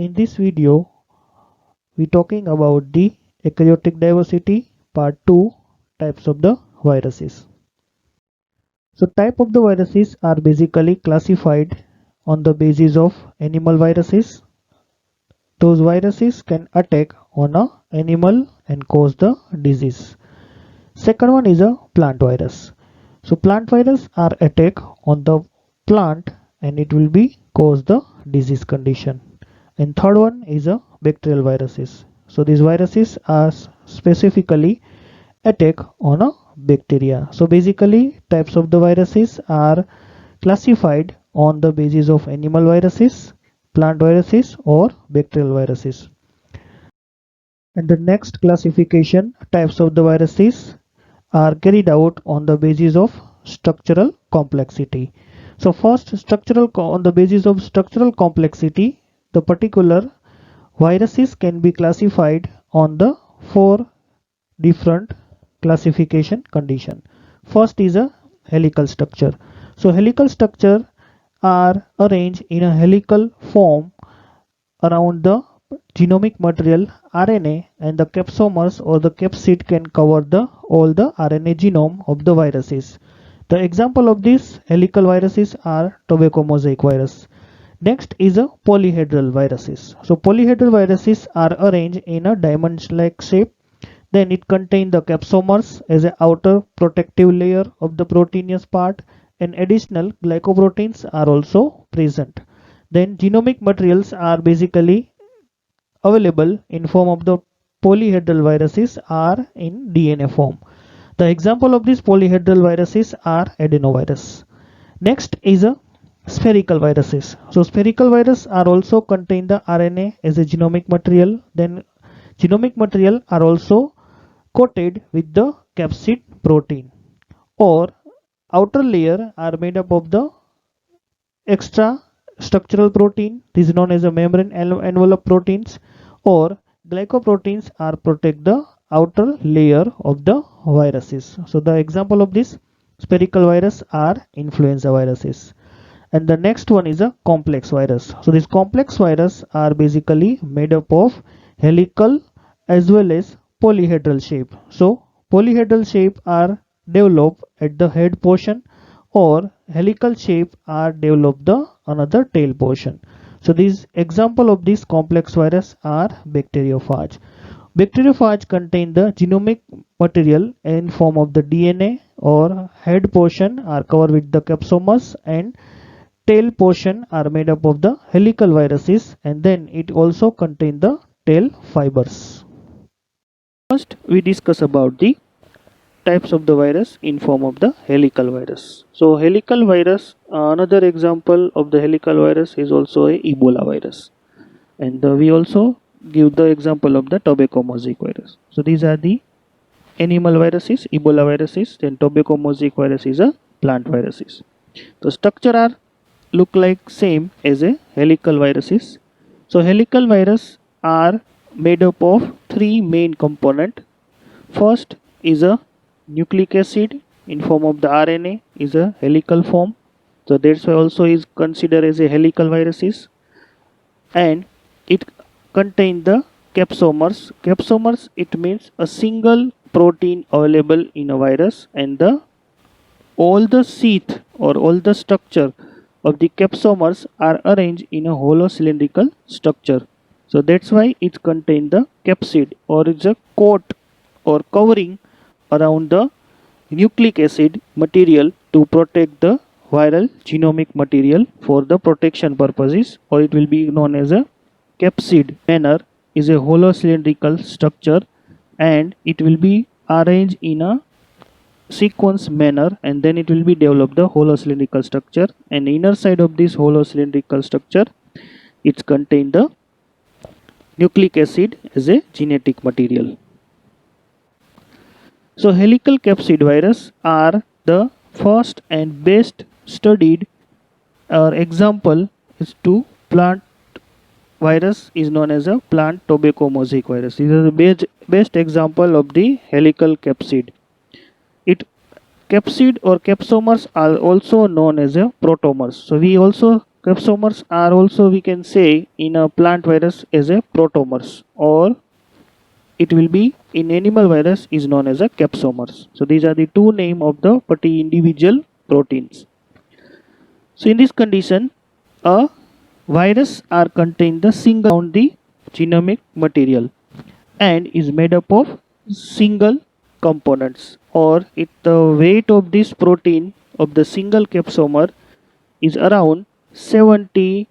in this video we talking about the eukaryotic diversity part 2 types of the viruses. So type of the viruses are basically classified on the basis of animal viruses. Those viruses can attack on a animal and cause the disease. Second one is a plant virus. So plant virus are attack on the plant and it will be cause the disease condition. And third one is a bacterial viruses. So these viruses are specifically attack on a bacteria. So basically types of the viruses are classified on the basis of animal viruses, plant viruses or bacterial viruses. And the next classification types of the viruses are carried out on the basis of structural complexity. So first on the basis of structural complexity, the particular viruses can be classified on the four different classification condition. First is a helical structure. So helical structure are arranged in a helical form around the genomic material RNA, and the capsomers or the capsid can cover all the RNA genome of the viruses. The example of these helical viruses are tobacco mosaic virus. Next is a polyhedral viruses. So polyhedral viruses are arranged in a diamond-like shape. Then it contains the capsomers as an outer protective layer of the proteinous part, and additional glycoproteins are also present. Then genomic materials are basically available in form of the polyhedral viruses are in DNA form. The example of these polyhedral viruses are adenovirus. Next is a spherical viruses. So spherical virus are also contain the RNA as a genomic material. Then genomic material are also coated with the capsid protein, or outer layer are made up of the extra structural protein. This is known as a membrane envelope proteins, or glycoproteins are protect the outer layer of the viruses. So the example of this spherical virus are influenza viruses. And the next one is a complex virus. So these complex virus are basically made up of helical as well as polyhedral shape. So polyhedral shape are developed at the head portion, or helical shape are developed the another tail portion. So these example of this complex virus are bacteriophage. Bacteriophage contain the genomic material in form of the DNA, or head portion are covered with the capsomers and tail portion are made up of the helical viruses, and then it also contain the tail fibers. First we discuss about the types of the virus in form of the helical virus. So helical virus, another example of the helical virus is also a Ebola virus, and we also give the example of the tobacco mosaic virus. So these are the animal viruses, Ebola viruses, then tobacco mosaic virus is a plant viruses. The structure are look like same as a helical viruses. So helical virus are made up of three main component. First is a nucleic acid in form of the RNA is a helical form. So that's why also is considered as a helical viruses. And it contain the capsomers. Capsomers, it means a single protein available in a virus, and the all the sheath or all the structure of the capsomers are arranged in a hollow cylindrical structure. So that's why it contains the capsid, or it's a coat or covering around the nucleic acid material to protect the viral genomic material for the protection purposes, or it will be known as a capsid. Manner is a hollow cylindrical structure, and it will be arranged in a sequence manner, and then it will be develop the hollow cylindrical structure, and inner side of this hollow cylindrical structure it contain the nucleic acid as a genetic material. So helical capsid virus are the first and best studied, or example is to plant virus is known as a plant tobacco mosaic virus. These are the best example of the helical capsid. Capsid or capsomers are also known as a protomers. So we also capsomers are also, we can say, in a plant virus as a protomers, or it will be in animal virus is known as a capsomers. So these are the two name of the particular individual proteins. So in this condition, a virus are contain the single on the genomic material and is made up of single components, or it the weight of this protein of the single capsomer is around 70.5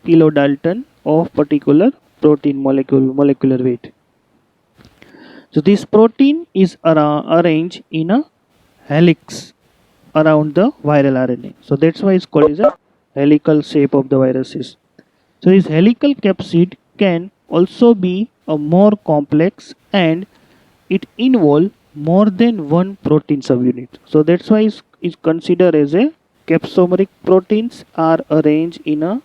kilodalton of particular protein molecular weight. So this protein is arranged in a helix around the viral RNA. So that's why it's called as a helical shape of the viruses. So this helical capsid can also be a more complex, and it involve more than one protein subunit. So that's why it's considered as a capsomeric proteins are arranged in a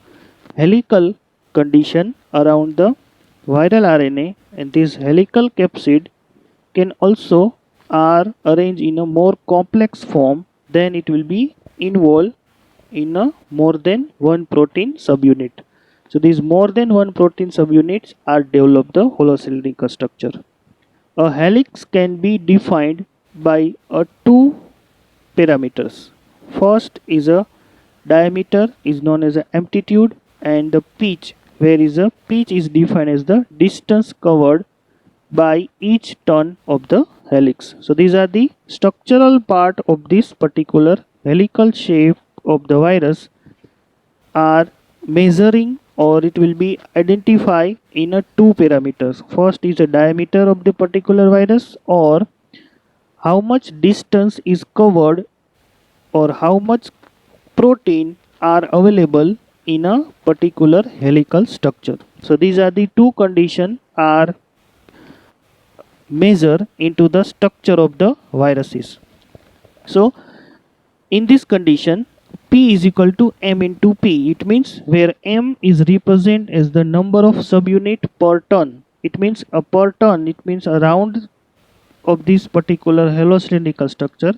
helical condition around the viral RNA, and this helical capsid can also are arranged in a more complex form, then it will be involved in a more than one protein subunit. So these more than one protein subunits are developed the holocylindrical structure. A helix can be defined by two parameters. First is a diameter is known as a amplitude, and the pitch, where is a pitch is defined as the distance covered by each turn of the helix. So these are the structural part of this particular helical shape of the virus are measuring, or it will be identified in a two parameters. First is the diameter of the particular virus, or how much distance is covered, or how much protein are available in a particular helical structure. So these are the two conditions are measure into the structure of the viruses. So in this condition, P is equal to M into P. It means where M is represent as the number of subunit per ton. It means a per ton, it means around of this particular halocylindrical structure,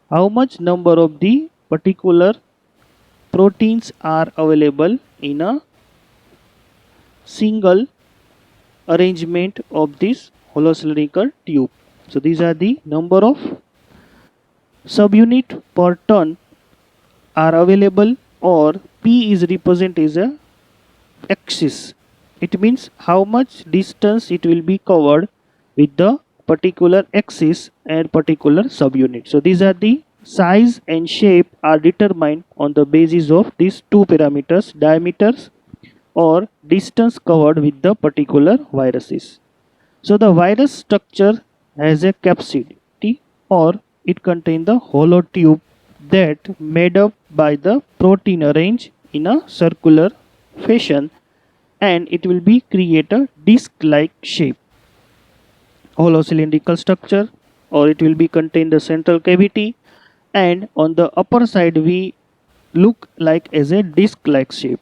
how much number of the particular proteins are available in a single arrangement of this holocylindrical tube. So these are the number of subunit per ton are available, or P is represented as a axis. It means how much distance it will be covered with the particular axis and particular subunit. So these are the size and shape are determined on the basis of these two parameters, diameters or distance covered with the particular viruses. So the virus structure has a capsid, or it contains the hollow tube that made up by the protein arranged in a circular fashion, and it will be create a disc-like shape, hollow cylindrical structure, or it will be contain the central cavity, and on the upper side we look like as a disc-like shape.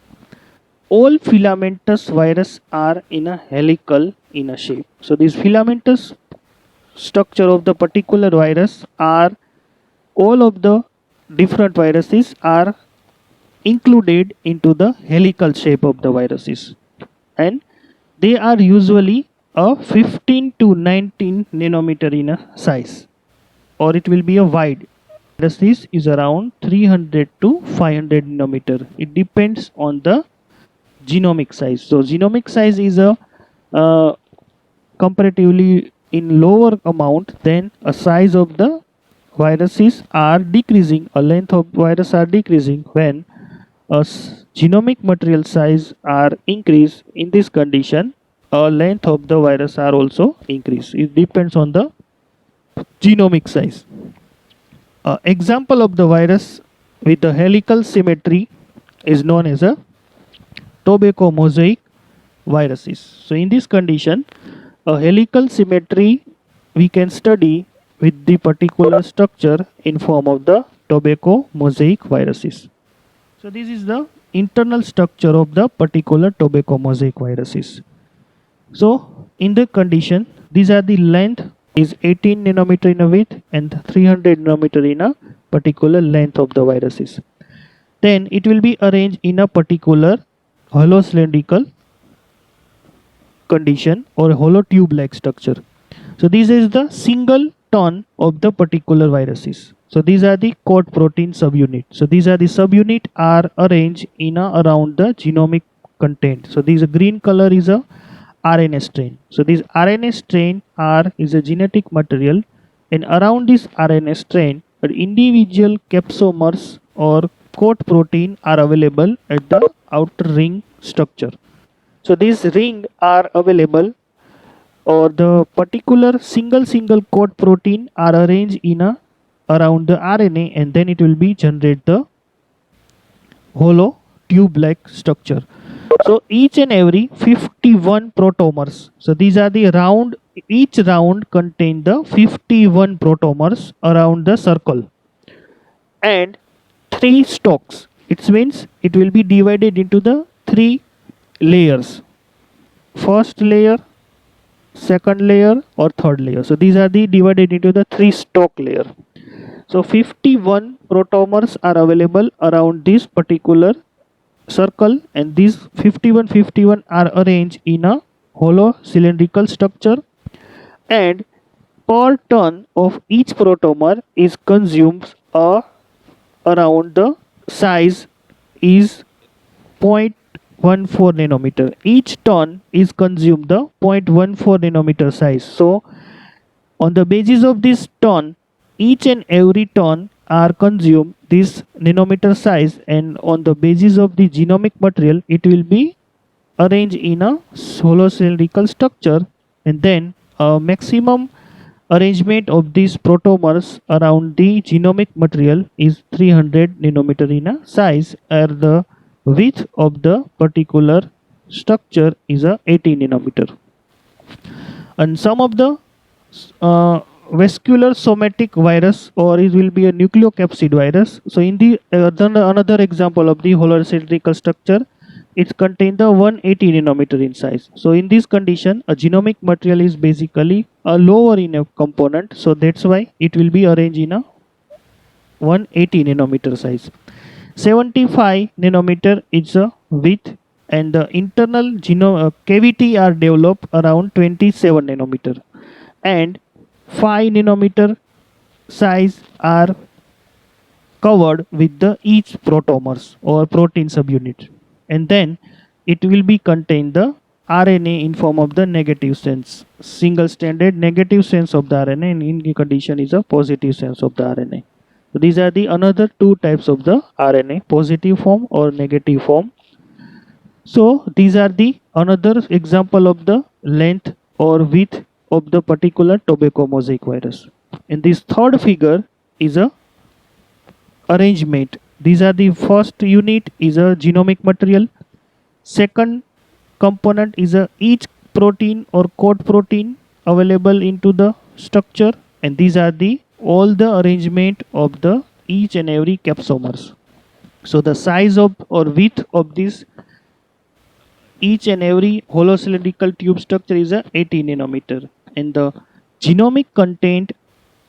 All filamentous virus are in a helical in a shape. So this filamentous structure of the particular virus are all of the different viruses are included into the helical shape of the viruses, and they are usually a 15 to 19 nanometer in a size, or it will be a wide. Viruses is around 300 to 500 nanometer. It depends on the genomic size. So genomic size is a comparatively in lower amount, then a size of the viruses are decreasing, a length of virus are decreasing when a genomic material size are increased. In this condition, a length of the virus are also increased. It depends on the genomic size. Example of the virus with the helical symmetry is known as a tobacco mosaic viruses. So in this condition, a helical symmetry we can study with the particular structure in form of the tobacco mosaic viruses. So this is the internal structure of the particular tobacco mosaic viruses. So in the condition, these are the length is 18 nanometer in a width and 300 nanometer in a particular length of the viruses. then it will be arranged in a particular hollow cylindrical condition or hollow tube like structure. So this is the single ton of the particular viruses. So these are the code protein subunit. So these are the subunit are arranged in around the genomic content. So this green color is a RNA strain. So this RNA strain R is a genetic material, and around this RNA strain individual capsomers or coat protein are available at the outer ring structure. So these ring are available, or the particular single coat protein are arranged in around the RNA, and then it will be generate the hollow tube like structure. So each and every 51 protomers. So these are the round, each round contain the 51 protomers around the circle and 3 stalks. It means it will be divided into the 3 layers. First layer, second layer or third layer. So these are the divided into the 3 stalk layer. So 51 protomers are available around this particular circle, and these 51 are arranged in a hollow cylindrical structure, and per ton of each protomer is consumed around the size is 0.14 nanometer. Each ton is consumed the 0.14 nanometer size. So on the basis of this ton, each and every ton are consumed this nanometer size, and on the basis of the genomic material it will be arranged in a hollow cylindrical structure, and then a maximum arrangement of these protomers around the genomic material is 300 nanometer in a size, and the width of the particular structure is a 80 nanometer. And some of the vascular somatic virus, or it will be a nucleocapsid virus. So in the another example of the hollow cylindrical structure, it contains the 180 nanometer in size. So in this condition, a genomic material is basically a lower in a component, so that's why it will be arranged in a 180 nanometer size. 75 nanometer is a width, and the internal genome cavity are developed around 27 nanometer, and 5 nanometer size are covered with the each protomers or protein subunit, and then it will be contain the RNA in form of the negative sense, single stranded negative sense of the RNA, and in condition is a positive sense of the RNA. So these are the another 2 types of the RNA, positive form or negative form. So these are the another example of the length or width of the particular tobacco mosaic virus. In this third figure is a arrangement. These are the first unit is a genomic material. Second component is a each protein or coat protein available into the structure, and these are the all the arrangement of the each and every capsomers. So the size of or width of this each and every hollow cylindrical tube structure is a 80 nanometer, and the genomic content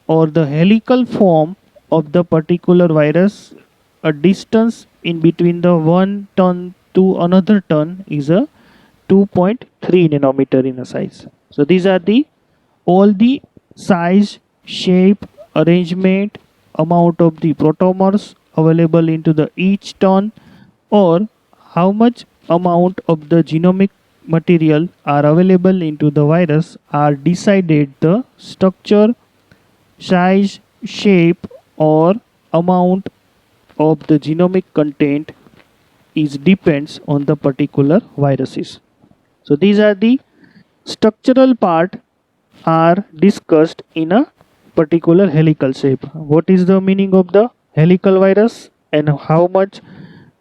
or the helical form of the particular virus, a distance in between the one ton to another ton is a 2.3 nanometer in a size. So these are the all the size, shape, arrangement, amount of the protomers available into the each ton, or how much amount of the genomic material are available into the virus are decided the structure, size, shape, or amount of the genomic content is depends on the particular viruses. So these are the structural part are discussed in a particular helical shape. What is the meaning of the helical virus, and how much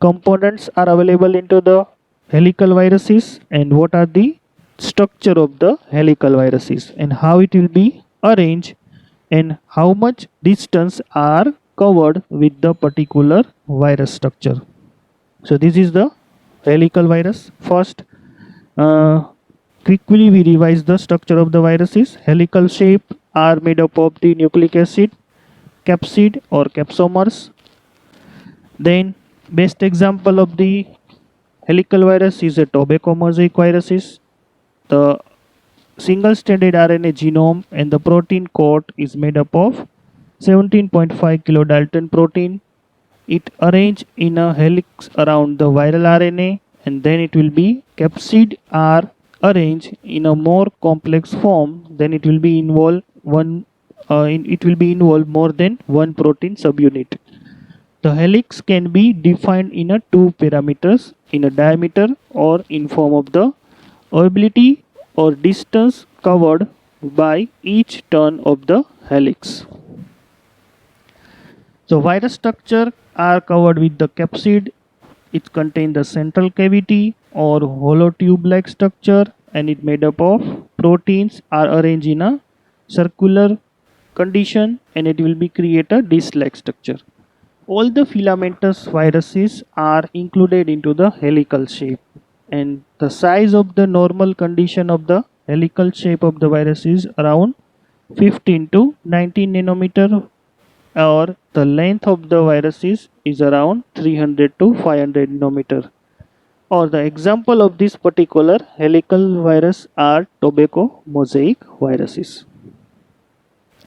components are available into the helical viruses, and what are the structure of the helical viruses, and how it will be arranged, and how much distance are covered with the particular virus structure. So this is the helical virus. First, quickly we revise the structure of the viruses. Helical shape are made up of the nucleic acid, capsid or capsomers. Then best example of the helical virus is a tobacco mosaic viruses. The single-stranded RNA genome and the protein coat is made up of 17.5 kilodalton protein. It arranged in a helix around the viral RNA, and then it will be capsid are arranged in a more complex form. Then it will be involve more than one protein subunit. The helix can be defined in a two parameters, in a diameter or in form of the obliquity or distance covered by each turn of the helix. So virus structure are covered with the capsid. It contains the central cavity or hollow tube-like structure, and it made up of proteins are arranged in a circular condition, and it will be create a disc-like structure. All the filamentous viruses are included into the helical shape, and the size of the normal condition of the helical shape of the virus is around 15 to 19 nanometer, or the length of the viruses is around 300 to 500 nanometer. Or the example of this particular helical virus are tobacco mosaic viruses.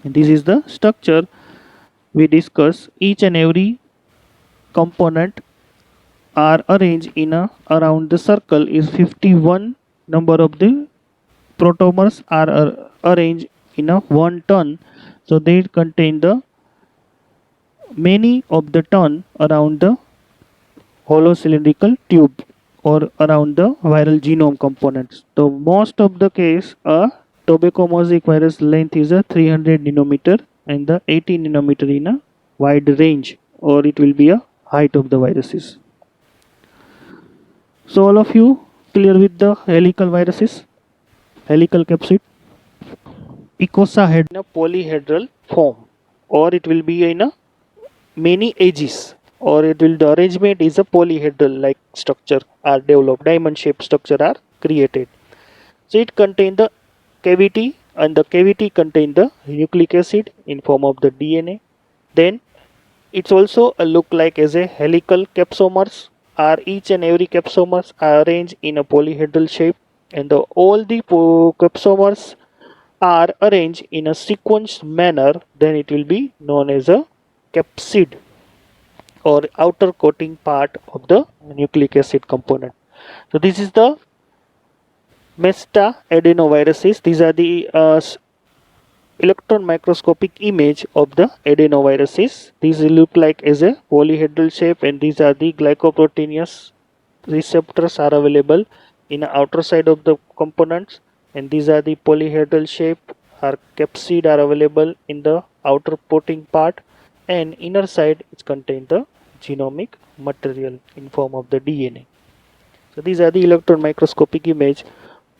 And this is the structure we discuss. Each and every component are arranged in a around the circle is 51 number of the protomers are arranged in a 1 ton, so they contain the many of the ton around the hollow cylindrical tube or around the viral genome components. So most of the case a tobacco mosaic virus length is a 300 nanometer and the 80 nanometer in a wide range, or it will be a height of the viruses. So all of you clear with the helical viruses, helical capsid? Icosahedral in a polyhedral form, or it will be in a many edges, or it will the arrangement is a polyhedral like structure are developed, diamond shaped structure are created. So it contain the cavity, and the cavity contain the nucleic acid in form of the DNA. Then it's also a look like as a helical capsomers, are each and every capsomers are arranged in a polyhedral shape, and all the capsomers are arranged in a sequenced manner. Then it will be known as a capsid or outer coating part of the nucleic acid component. So this is the Mesta adenoviruses. These are the electron microscopic image of the adenoviruses. These look like as a polyhedral shape, and these are the glycoproteinous receptors are available in the outer side of the components, and these are the polyhedral shape or capsid are available in the outer coating part, and inner side it contains the genomic material in form of the DNA. So these are the electron microscopic image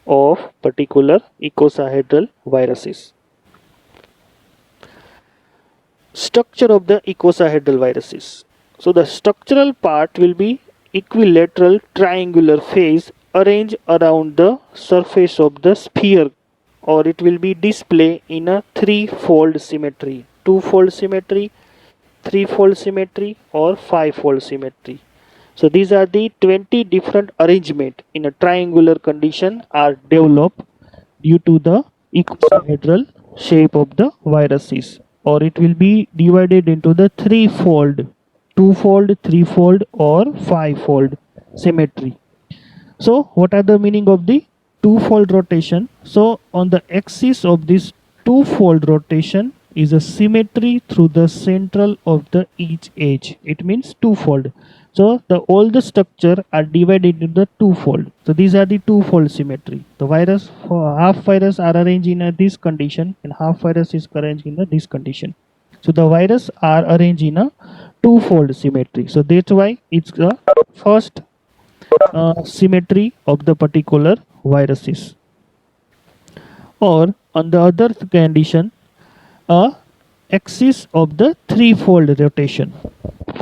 of particular icosahedral viruses. Structure of the icosahedral viruses. So the structural part will be equilateral triangular phase arranged around the surface of the sphere, or it will be display in a three-fold symmetry, two-fold symmetry, three-fold symmetry, or five-fold symmetry. So these are the 20 different arrangement in a triangular condition are developed due to the icosahedral shape of the viruses, or it will be divided into the threefold, twofold, threefold, or fivefold symmetry. So what are the meaning of the twofold rotation? So on the axis of this twofold rotation is a symmetry through the central of the each edge. It means twofold. So all the structure are divided into the twofold. So these are the twofold symmetry. The virus, half virus are arranged in this condition, and half virus is arranged in this condition. So the virus are arranged in a twofold symmetry. So that's why it's the first symmetry of the particular viruses. Or on the other condition, a axis of the threefold rotation.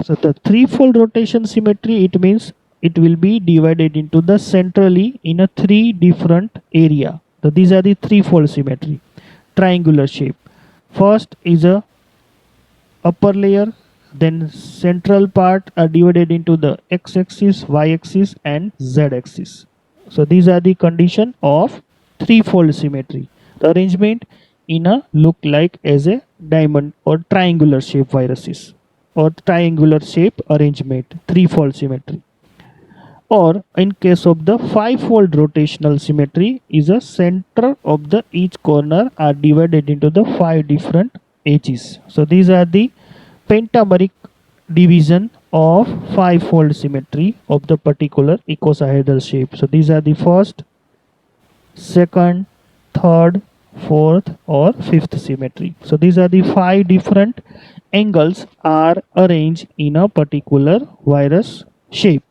So the threefold rotation symmetry, it means it will be divided into the centrally in a three different area. So these are the threefold symmetry, triangular shape. First is a upper layer, Then central part are divided into the x-axis, y-axis and z-axis. So these are the condition of threefold symmetry. The arrangement in a look like as a diamond or triangular shape viruses or triangular shape arrangement, threefold symmetry. Or in case of the five-fold rotational symmetry is a center of the each corner are divided into the five different edges. So these are the pentameric division of five-fold symmetry of the particular icosahedral shape. So these are the first, second, third, fourth or fifth symmetry. So these are the five different angles are arranged in a particular virus shape.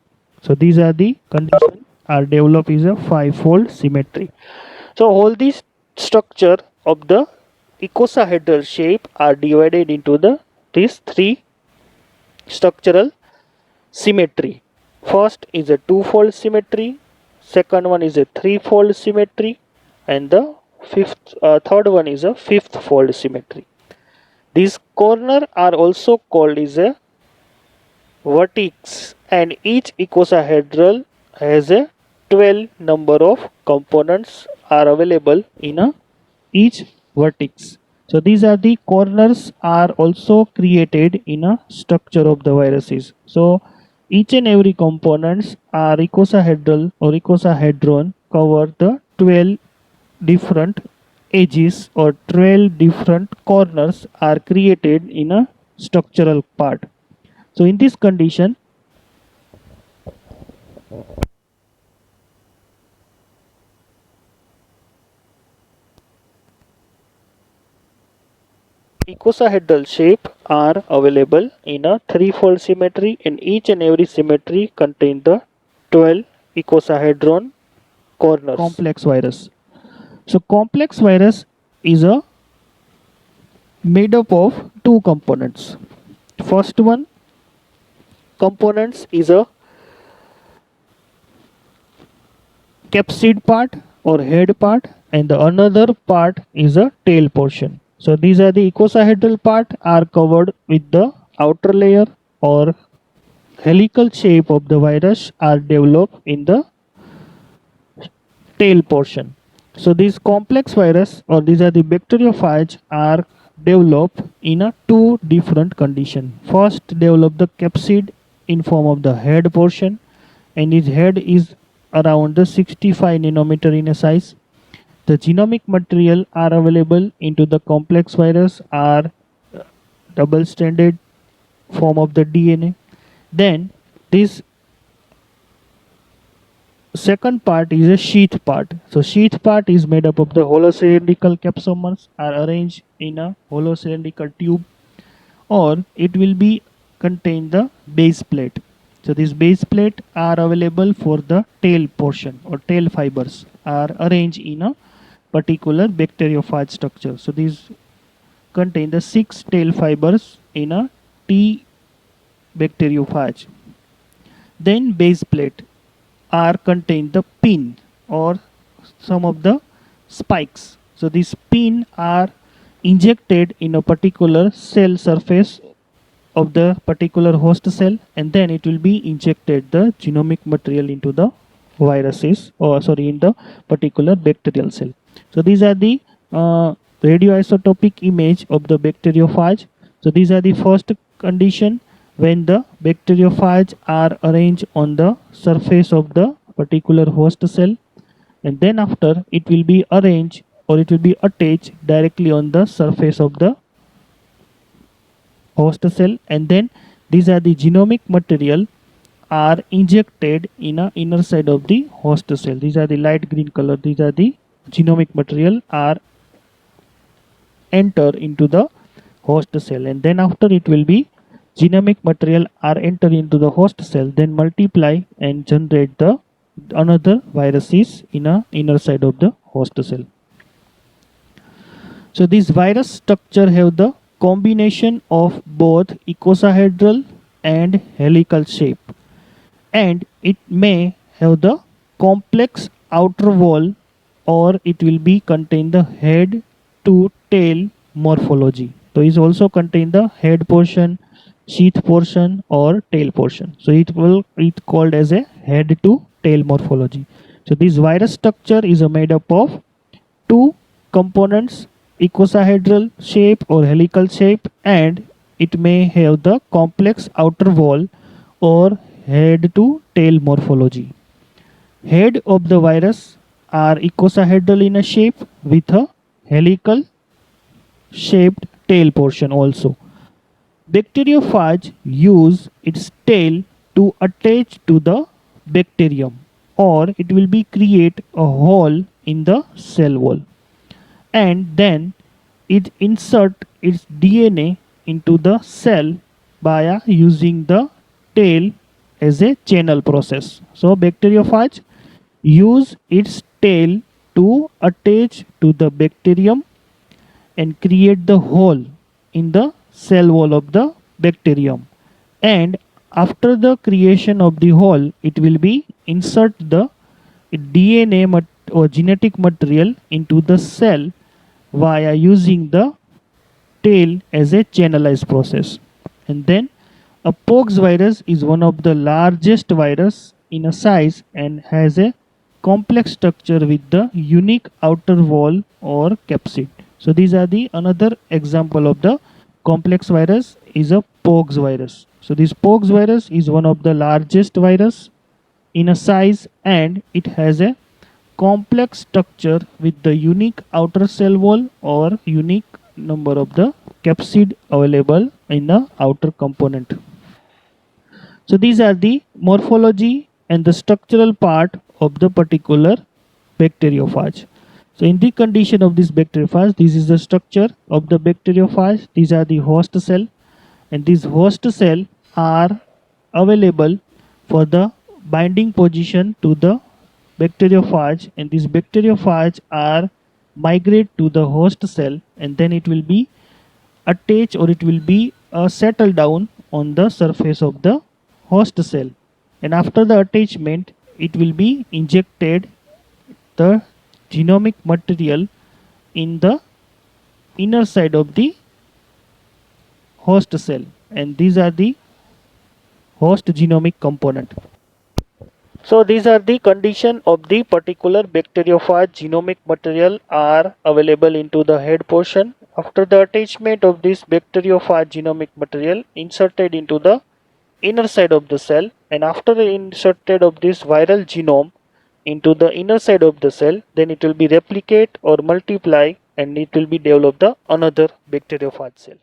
So these are the conditions are developed is a five-fold symmetry. So all these structure of the icosahedral shape are divided into the these three structural symmetry. First is a two-fold symmetry, second one is a three-fold symmetry, and the third one is a fifth-fold symmetry. These corners are also called as a vertex, and each icosahedral has a 12 number of components are available in a each vertex. So these are the corners are also created in a structure of the viruses. So each and every components are icosahedral or icosahedron cover the 12 different edges or 12 different corners are created in a structural part. So in this condition, icosahedral shape are available in a threefold symmetry, and each and every symmetry contain the 12 icosahedron corners. Complex virus. So complex virus is a made up of two components. First one components is a capsid part or head part, and the another part is a tail portion. So these are the icosahedral part are covered with the outer layer or helical shape of the virus are developed in the tail portion. So these complex virus or these are the bacteriophage are developed in a two different condition. First develop the capsid in form of the head portion, and its head is around the 65 nanometer in a size. The genomic material are available into the complex virus are double stranded form of the DNA. Then this second part is a sheath part. So sheath part is made up of the hollow cylindrical capsomers are arranged in a hollow cylindrical tube, or it will be contain the base plate. So these base plate are available for the tail portion or tail fibers are arranged in a particular bacteriophage structure. So these contain the 6 tail fibers in a T bacteriophage. Then base plate are contain the pin or some of the spikes. So these pin are injected in a particular cell surface of the particular host cell, and then it will be injected the genomic material into the viruses or sorry in the particular bacterial cell. So these are the radioisotopic image of the bacteriophage. So these are the first condition when the bacteriophage are arranged on the surface of the particular host cell, and then after it will be arranged or it will be attached directly on the surface of the host cell, and then these are the genomic material are injected in a inner side of the host cell. These are the light green color. These are the genomic material are enter into the host cell, and then after it will be genomic material are enter into the host cell, then multiply and generate the another viruses in a inner side of the host cell. So this virus structure have the combination of both icosahedral and helical shape, and it may have the complex outer wall, or it will be contain the head to tail morphology. So it also contain the head portion, sheath portion or tail portion. So it called as a head to tail morphology. So this virus structure is made up of two components, icosahedral shape or helical shape, and it may have the complex outer wall or head to tail morphology. Head of the virus are icosahedral in a shape with a helical shaped tail portion also. Bacteriophage use its tail to attach to the bacterium, or it will be create a hole in the cell wall, and then it insert its DNA into the cell via using the tail as a channel process. So bacteriophage use its tail to attach to the bacterium and create the hole in the cell wall of the bacterium, and after the creation of the hole it will be insert the or genetic material into the cell via using the tail as a channelized process. And then a pox virus is one of the largest virus in a size and has a complex structure with the unique outer wall or capsid. So these are the another example of the complex virus is a pox virus. So this pox virus is one of the largest virus in a size and it has a complex structure with the unique outer cell wall or unique number of the capsid available in the outer component. So these are the morphology and the structural part of the particular bacteriophage. So in the condition of this bacteriophage, this is the structure of the bacteriophage. These are the host cell, and these host cell are available for the binding position to the bacteriophage, and these bacteriophage are migrate to the host cell, and then it will be attach or it will be settle down on the surface of the host cell, and after the attachment it will be injected the genomic material in the inner side of the host cell, and these are the host genomic component. So these are the condition of the particular bacteriophage genomic material are available into the head portion. After the attachment of this bacteriophage genomic material inserted into the inner side of the cell, and after the inserted of this viral genome into the inner side of the cell, then it will be replicate or multiply and it will be develop the another bacteriophage cell.